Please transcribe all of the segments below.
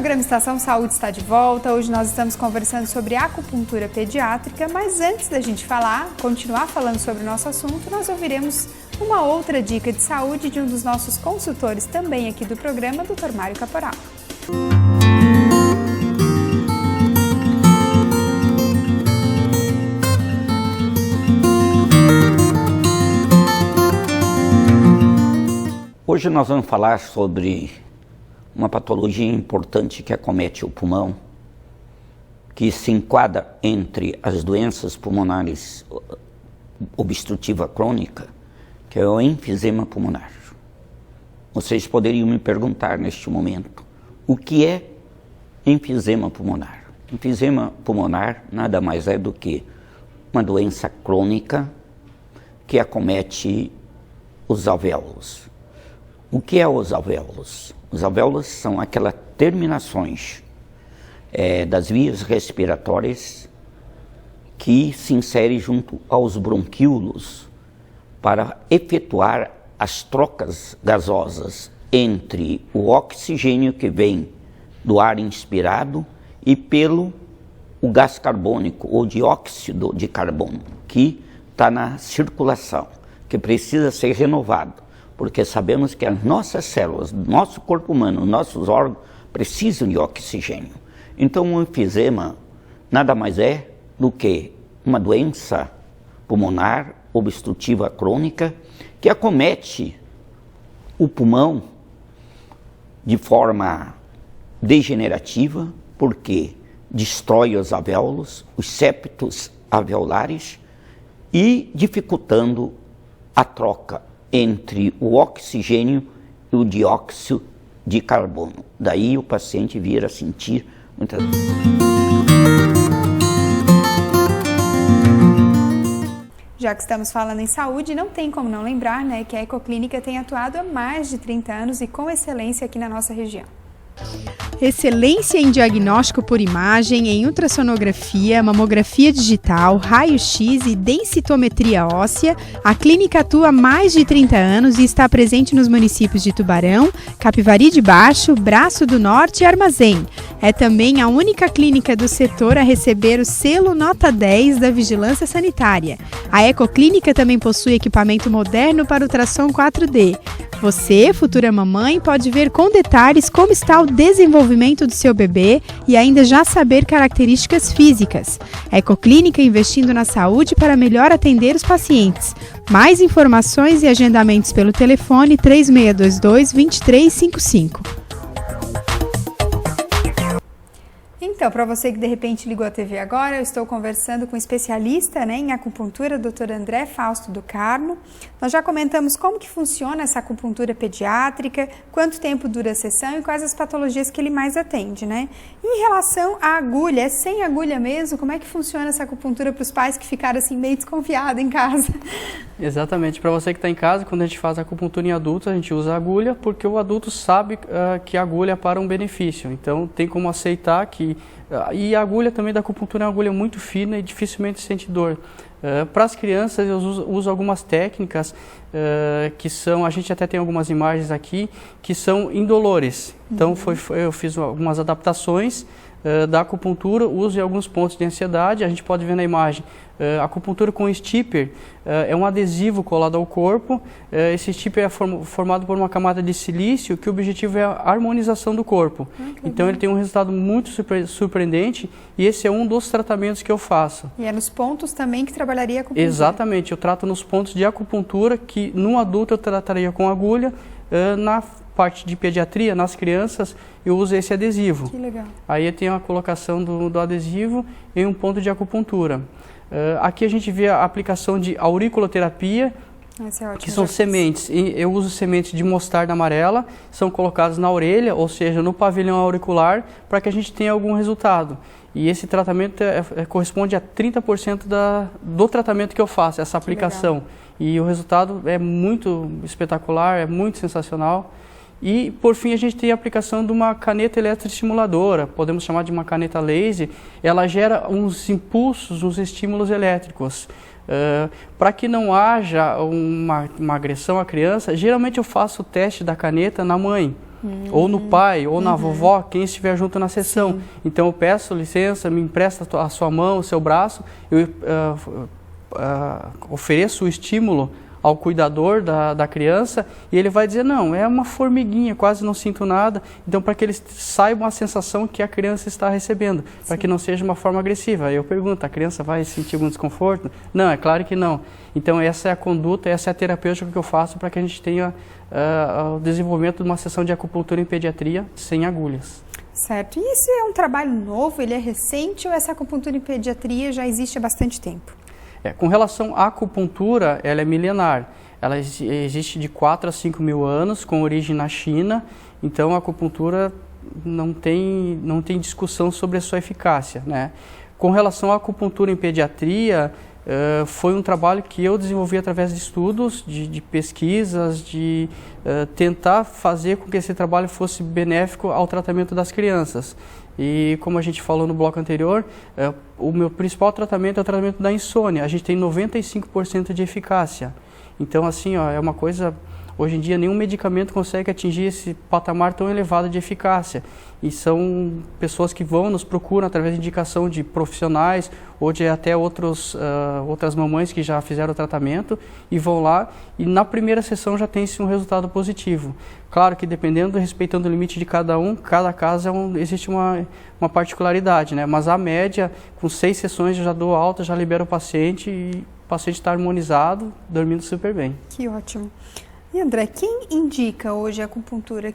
programa Estação Saúde está de volta. Hoje nós estamos conversando sobre acupuntura pediátrica, mas antes da gente continuar falando sobre o nosso assunto, nós ouviremos uma outra dica de saúde de um dos nossos consultores também aqui do programa, Dr. Mário Caporal. Hoje nós vamos falar sobre uma patologia importante que acomete o pulmão, que se enquadra entre as doenças pulmonares obstrutiva crônica, que é o enfisema pulmonar. Vocês poderiam me perguntar neste momento, o que é enfisema pulmonar? Enfisema pulmonar nada mais é do que uma doença crônica que acomete os alvéolos. O que é os alvéolos? Os alvéolos são aquelas terminações das vias respiratórias que se inserem junto aos bronquíolos para efetuar as trocas gasosas entre o oxigênio que vem do ar inspirado e pelo o gás carbônico ou dióxido de carbono que está na circulação, que precisa ser renovado. Porque sabemos que as nossas células, nosso corpo humano, nossos órgãos precisam de oxigênio. Então o enfisema nada mais é do que uma doença pulmonar obstrutiva crônica que acomete o pulmão de forma degenerativa, porque destrói os alvéolos, os septos alveolares e dificultando a troca entre o oxigênio e o dióxido de carbono. Daí o paciente vir a sentir muitas vezes. Já que estamos falando em saúde, não tem como não lembrar, que a Ecoclínica tem atuado há mais de 30 anos e com excelência aqui na nossa região. Excelência em diagnóstico por imagem, em ultrassonografia, mamografia digital, raio-x e densitometria óssea, a clínica atua há mais de 30 anos e está presente nos municípios de Tubarão, Capivari de Baixo, Braço do Norte e Armazém. É também a única clínica do setor a receber o selo Nota 10 da Vigilância Sanitária. A Ecoclínica também possui equipamento moderno para ultrassom 4D. Você, futura mamãe, pode ver com detalhes como está o desenvolvimento do seu bebê e ainda já saber características físicas. Ecoclínica investindo na saúde para melhor atender os pacientes. Mais informações e agendamentos pelo telefone 3622-2355. Então, para você que de repente ligou a TV agora, eu estou conversando com um especialista em acupuntura, Dr. André Fausto do Carmo. Nós já comentamos como que funciona essa acupuntura pediátrica, quanto tempo dura a sessão e quais as patologias que ele mais atende, Em relação à agulha, é sem agulha mesmo? Como é que funciona essa acupuntura para os pais que ficaram assim meio desconfiados em casa? Exatamente, para você que está em casa, quando a gente faz acupuntura em adultos, a gente usa a agulha porque o adulto sabe que a agulha é para um benefício, então tem como aceitar que... E a agulha também da acupuntura é uma agulha muito fina e dificilmente sente dor. Para as crianças eu uso algumas técnicas que são, a gente até tem algumas imagens aqui, que são indolores. Então eu fiz algumas adaptações da acupuntura, uso em alguns pontos de ansiedade, a gente pode ver na imagem. Acupuntura com stipper é um adesivo colado ao corpo. Esse stipper é formado por uma camada de silício que o objetivo é a harmonização do corpo. Então ele tem um resultado muito surpreendente e esse é um dos tratamentos que eu faço. E é nos pontos também que trabalharia a acupuntura? Exatamente, eu trato nos pontos de acupuntura que no adulto eu trataria com agulha, na parte de pediatria, nas crianças, eu uso esse adesivo. Que legal. Aí eu tenho a colocação do adesivo em um ponto de acupuntura. Aqui a gente vê a aplicação de auriculoterapia, que são sementes. Eu uso sementes de mostarda amarela, são colocadas na orelha, ou seja, no pavilhão auricular, para que a gente tenha algum resultado. E esse tratamento corresponde a 30% do tratamento que eu faço, essa aplicação. E o resultado é muito espetacular, é muito sensacional. E, por fim, a gente tem a aplicação de uma caneta eletroestimuladora, podemos chamar de uma caneta laser. Ela gera uns impulsos, uns estímulos elétricos. Para que não haja uma agressão à criança, geralmente eu faço o teste da caneta na mãe. ou no pai, ou na vovó, quem estiver junto na sessão. Sim. Então eu peço licença, me empresta a sua mão, o seu braço, eu ofereço o estímulo ao cuidador da criança e ele vai dizer, não, é uma formiguinha, quase não sinto nada. Então, para que eles saibam a sensação que a criança está recebendo, para que não seja uma forma agressiva. Aí eu pergunto, a criança vai sentir algum desconforto? Não, é claro que não. Então, essa é a conduta, essa é a terapêutica que eu faço para que a gente tenha o desenvolvimento de uma sessão de acupuntura em pediatria sem agulhas. Certo. E esse é um trabalho novo, ele é recente ou essa acupuntura em pediatria já existe há bastante tempo? Com relação à acupuntura, ela é milenar. Ela existe de 4 a 5 mil anos, com origem na China. Então, a acupuntura não tem discussão sobre a sua eficácia, né? Com relação à acupuntura em pediatria, foi um trabalho que eu desenvolvi através de estudos, de pesquisas, de tentar fazer com que esse trabalho fosse benéfico ao tratamento das crianças. E como a gente falou no bloco anterior, o meu principal tratamento é o tratamento da insônia. A gente tem 95% de eficácia. Então, assim, ó, é uma coisa... Hoje em dia, nenhum medicamento consegue atingir esse patamar tão elevado de eficácia. E são pessoas que nos procuram através de indicação de profissionais ou de até outras mamães que já fizeram o tratamento e vão lá e na primeira sessão já tem-se um resultado positivo. Claro que dependendo, respeitando o limite de cada caso existe uma particularidade, né? Mas a média, com 6 sessões eu já dou alta, já libero o paciente e o paciente está harmonizado, dormindo super bem. Que ótimo. E André, quem indica hoje a acupuntura?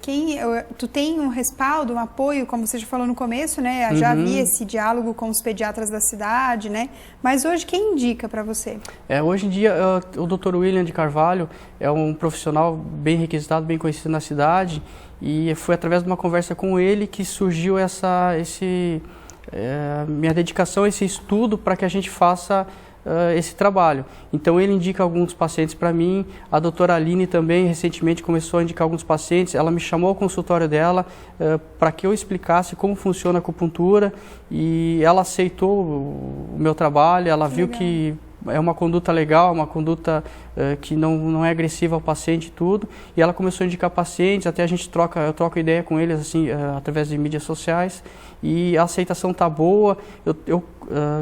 Tu tem um respaldo, um apoio, como você já falou no começo, né? Já havia esse diálogo com os pediatras da cidade, né? Mas hoje quem indica para você? Hoje em dia o Dr. William de Carvalho é um profissional bem requisitado, bem conhecido na cidade e foi através de uma conversa com ele que surgiu minha dedicação, esse estudo para que a gente faça esse trabalho. Então ele indica alguns pacientes para mim, a doutora Aline também recentemente começou a indicar alguns pacientes, ela me chamou ao consultório dela para que eu explicasse como funciona a acupuntura e ela aceitou o meu trabalho, ela viu que é uma conduta legal, uma conduta que não é agressiva ao paciente e tudo, e ela começou a indicar pacientes, até eu troco ideia com eles assim, através de mídias sociais, e a aceitação está boa, eu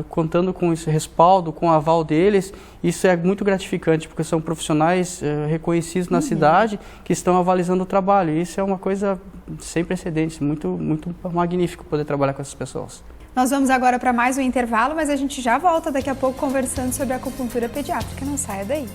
contando com esse respaldo, com o aval deles, isso é muito gratificante, porque são profissionais reconhecidos na cidade que estão avalizando o trabalho, e isso é uma coisa sem precedentes, muito, muito magnífico poder trabalhar com essas pessoas. Nós vamos agora para mais um intervalo, mas a gente já volta daqui a pouco conversando sobre a acupuntura pediátrica. Não saia daí.